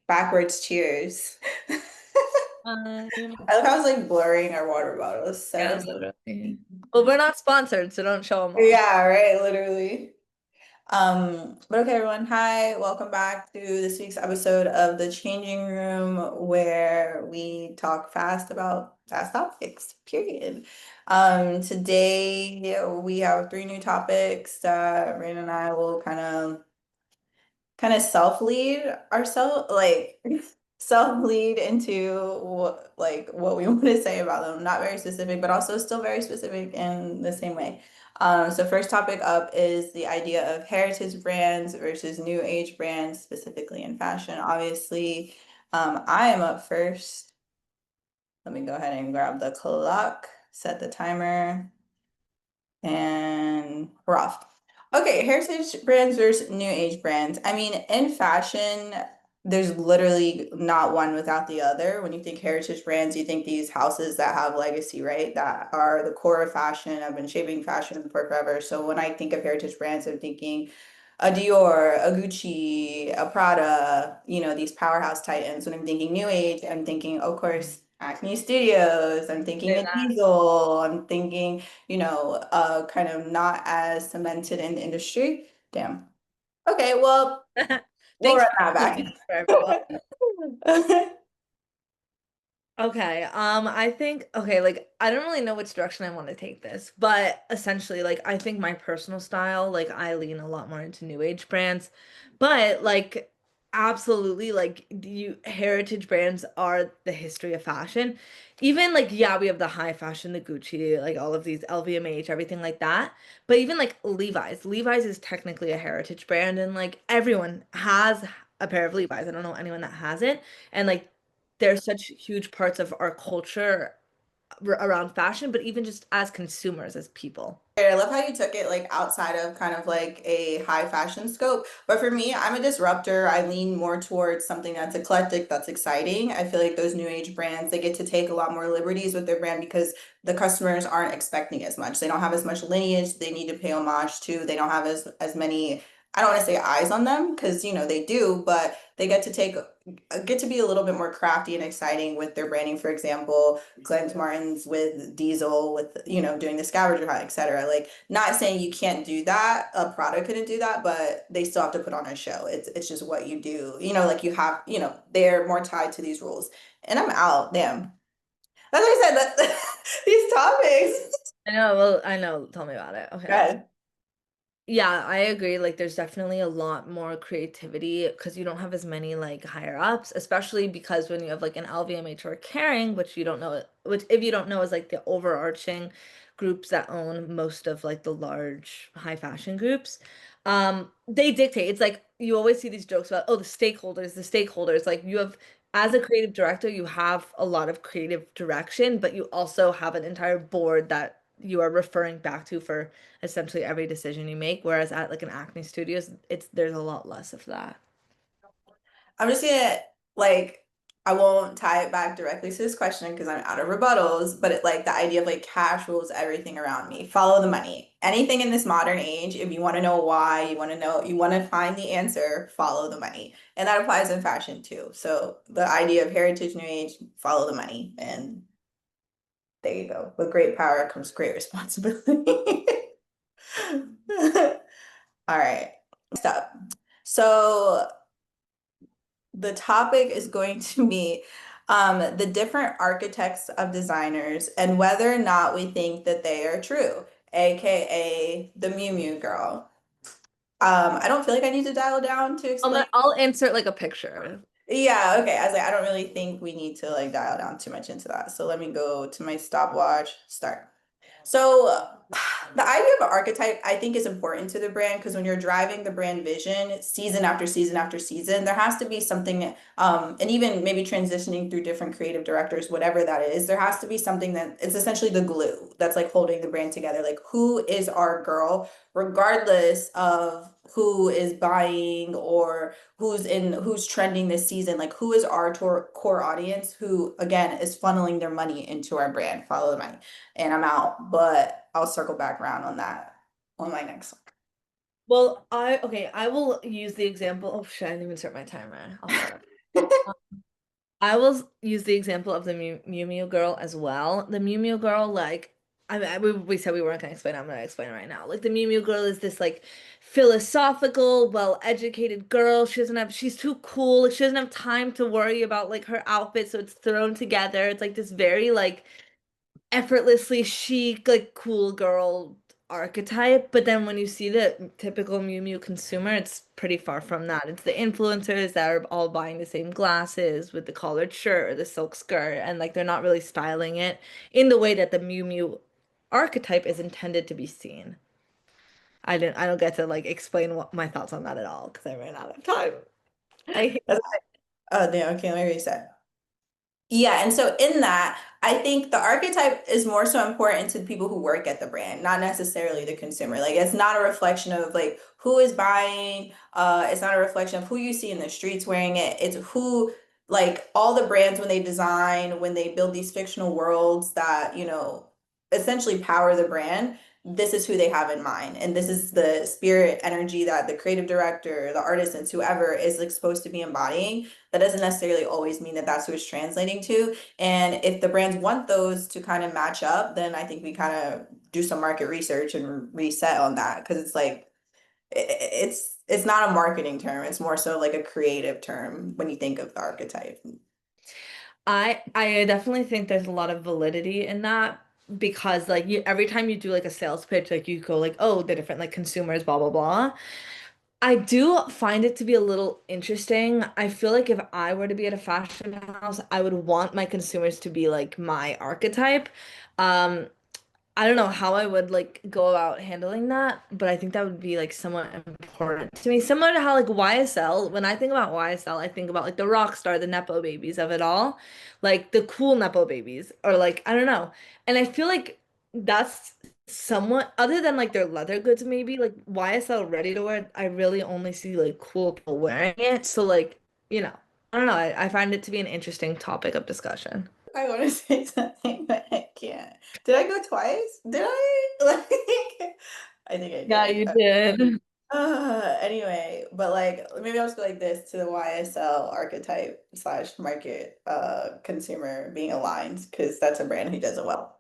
Backwards cheers. Uh, I love how I was like blurring our water bottles. yeah, So literally. Well, we're not sponsored, so don't show them off. yeah, right, literally. But okay, everyone. Hi, welcome back to this week's episode of The Changing Room, where we talk fast about fast topics, period. Today we have three new topics that Rayna and I will kind of self-lead ourselves, like self-lead into what we want to say about them. Not very specific, but also still very specific in the same way. So first topic up is the idea of heritage brands versus new age brands, specifically in fashion. Obviously, I am up first. Let me go ahead and grab the clock, set the timer. And we're off. Okay, heritage brands versus new age brands. I mean, in fashion, there's literally not one without the other. When you think heritage brands, you think these houses that have legacy, right? That are the core of fashion, have been shaping fashion for forever. So when I think of heritage brands, I'm thinking a Dior, a Gucci, a Prada, these powerhouse titans. When I'm thinking new age, I'm thinking, of course, Acne Studios. I'm thinking Say a Diesel. I'm thinking kind of not as cemented in the industry. Damn. Okay, well, that. we'll Thanks run for that back. explaining for everyone. Okay, I think okay, like I don't really know which direction I want to take this, but essentially, like I think my personal style, like I lean a lot more into new age brands, but like absolutely, like you heritage brands are the history of fashion. Even like yeah, we have the high fashion, the Gucci, like all of these LVMH, everything like that. But even like Levi's, Levi's is technically a heritage brand, and like everyone has a pair of Levi's. I don't know anyone that hasn't, and like there's such huge parts of our culture around fashion, but even just as consumers, as people. I love how you took it like outside of kind of like a high fashion scope. But for me, I'm a disruptor. I lean more towards something that's eclectic, that's exciting. I feel like those new age brands, they get to take a lot more liberties with their brand because the customers aren't expecting as much. They don't have as much lineage they need to pay homage to. They don't have as many, I don't want to say eyes on them because they do, but they get to be a little bit more crafty and exciting with their branding. For example, Glenn Martin's with Diesel, with doing the scavenger hunt, etc. Like, not saying you can't do that, a product couldn't do that, but they still have to put on a show. It's just what you do. Like you have, they're more tied to these rules. And I'm out. Damn. That's what I said. That these topics. I know, well, I know. Tell me about it. Okay. Good. Yeah, I agree. Like, there's definitely a lot more creativity because you don't have as many like higher ups, especially because when you have like an LVMH or a Kering, which you don't know, which if you don't know is like the overarching groups that own most of like the large high fashion groups. They dictate. It's like you always see these jokes about, oh, the stakeholders. Like you have, as a creative director, you have a lot of creative direction, but you also have an entire board that you are referring back to for essentially every decision you make. Whereas at like an Acne Studios, it's there's a lot less of that. I'm just gonna like I won't tie it back directly to this question because I'm out of rebuttals, but like the idea of like cash rules everything around me. Follow the money. Anything in this modern age, if you want to know why, you want to find the answer, follow the money. And that applies in fashion too. So the idea of heritage, new age, follow the money. And there you go. With great power comes great responsibility. All right. Next up. So the topic is going to be the different archetypes of designers and whether or not we think that they are true, aka the Mew Mew girl. I don't feel like I need to dial down to explain. I'll insert like a picture. Yeah, okay. I was like, I don't really think we need to like dial down too much into that. So let me go to my stopwatch, start. So the idea of an archetype, I think, is important to the brand because when you're driving the brand vision season after season after season, there has to be something, and even maybe transitioning through different creative directors, whatever that is, there has to be something that it's essentially the glue that's like holding the brand together. Like, who is our girl, regardless of who is buying or who's trending this season, like who is our core audience who again is funneling their money into our brand. Follow the money, and I'm out. But I'll circle back around on that on my next one. Well, I will use the example. Oh shit, I didn't even start my timer. I'll start. I will use the example of the Mew Mew girl as well. The Mew Mew girl, like, we said we weren't gonna explain it. I'm gonna explain it right now. Like, the Mew Mew girl is this like philosophical, well-educated girl. She's too cool. Like, she doesn't have time to worry about like her outfit, so it's thrown together. It's like this very like effortlessly chic, like cool girl archetype. But then when you see the typical Miu Miu consumer, it's pretty far from that. It's the influencers that are all buying the same glasses with the collared shirt or the silk skirt, and like they're not really styling it in the way that the Miu Miu archetype is intended to be seen. I don't get to like explain what my thoughts on that at all because I ran out of time. I hate That's, oh, damn. Okay, let me reset. Yeah, and so in that, I think the archetype is more so important to the people who work at the brand, not necessarily the consumer. Like it's not a reflection of like who is buying, it's not a reflection of who you see in the streets wearing it. It's who like all the brands when they design, when they build these fictional worlds that, essentially power the brand, this is who they have in mind. And this is the spirit energy that the creative director, the artisans, whoever is like supposed to be embodying. That doesn't necessarily always mean that that's who it's translating to. And if the brands want those to kind of match up, then I think we kind of do some market research and reset on that because it's like it's not a marketing term. It's more so like a creative term when you think of the archetype. I definitely think there's a lot of validity in that because like you every time you do like a sales pitch, like you go like, oh, the different like consumers, blah blah blah. I do find it to be a little interesting. I feel like if I were to be at a fashion house, I would want my consumers to be like my archetype. Um, I don't know how I would like go about handling that, but I think that would be like somewhat important to me. Similar to how like YSL, when I think about YSL, I think about like the rock star, the Nepo babies of it all, like the cool Nepo babies, or like I don't know. And I feel like that's somewhat other than like their leather goods, maybe like YSL ready to wear, I really only see like cool people wearing it. So like, I don't know. I find it to be an interesting topic of discussion. I want to say something, but I can't. Did I go twice? Did I? Like, I think I Yeah, did. you did. Anyway, but like maybe I'll just go like this to the YSL archetype slash market consumer being aligned because that's a brand who does it well.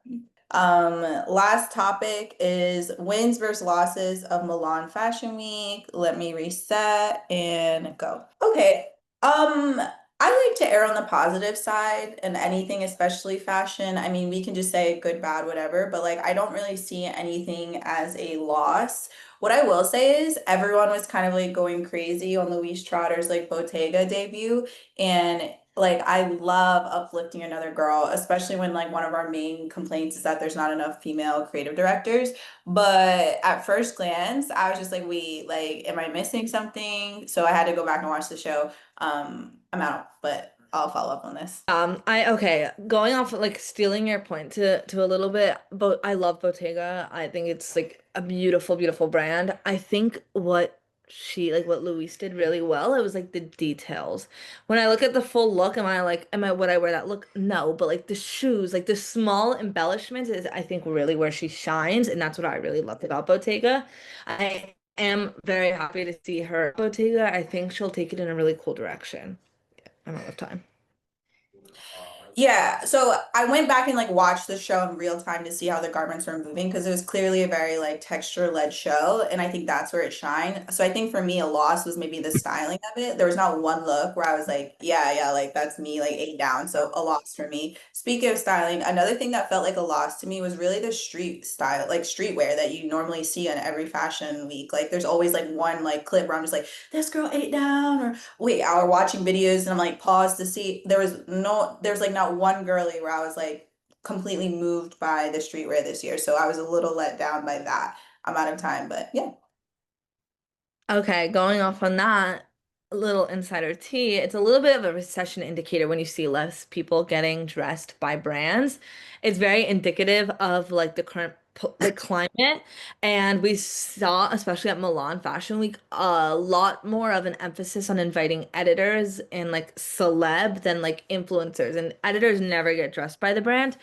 Last topic is wins versus losses of Milan Fashion Week. Let me reset and go. Okay. I like to err on the positive side and anything, especially fashion. I mean, we can just say good, bad, whatever, but like I don't really see anything as a loss. What I will say is everyone was kind of like going crazy on Louise Trotter's like Bottega debut. And like I love uplifting another girl, especially when like one of our main complaints is that there's not enough female creative directors. But at first glance, I was just like, wait, like, am I missing something? So I had to go back and watch the show. I'm out, but I'll follow up on this. I okay, going off like stealing your point to a little bit, but I love Bottega. I think it's like a beautiful, beautiful brand. I think what Louise did really well, it was like the details. When I look at the full look, would I wear that look? No, but like the shoes, like the small embellishments is I think really where she shines, and that's what I really loved about Bottega. I am very happy to see her at Bottega. I think she'll take it in a really cool direction. I'm out of time. Yeah, so I went back and like watched the show in real time to see how the garments were moving because it was clearly a very like texture-led show, and I think that's where it shined. So I think for me, a loss was maybe the styling of it. There was not one look where I was like, yeah, yeah, like that's me, like eight down. So a loss for me. Speaking of styling, another thing that felt like a loss to me was really the street style, like streetwear that you normally see on every fashion week. Like there's always like one like clip where I'm just like, this girl ate down, or wait, I was watching videos and I'm like pause to see there's like not one girly where I was like completely moved by the streetwear this year. So I was a little let down by that. I'm out of time, but yeah. Okay, going off on that, a little insider tea, it's a little bit of a recession indicator when you see less people getting dressed by brands. It's very indicative of like the current like climate. And we saw, especially at Milan Fashion Week, a lot more of an emphasis on inviting editors and like celeb than like influencers. And editors never get dressed by the brand.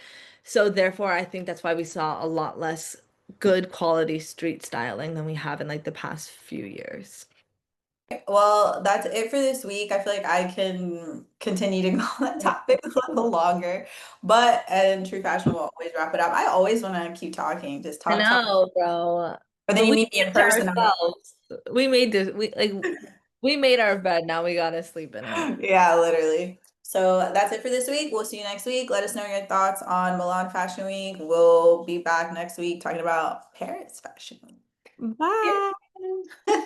So therefore, I think that's why we saw a lot less good quality street styling than we have in like the past few years. Well, that's it for this week. I feel like I can continue to go on that topic a little longer, but and True Fashion will always wrap it up. I always want to keep talking, just I talk, talk. know, bro. But then But you we meet me did in it person. I'm like, ourselves. We made this. We made our bed. Now we gotta sleep in it. yeah, literally. So that's it for this week. We'll see you next week. Let us know your thoughts on Milan Fashion Week. We'll be back next week talking about Paris Fashion Week. Bye. Yeah.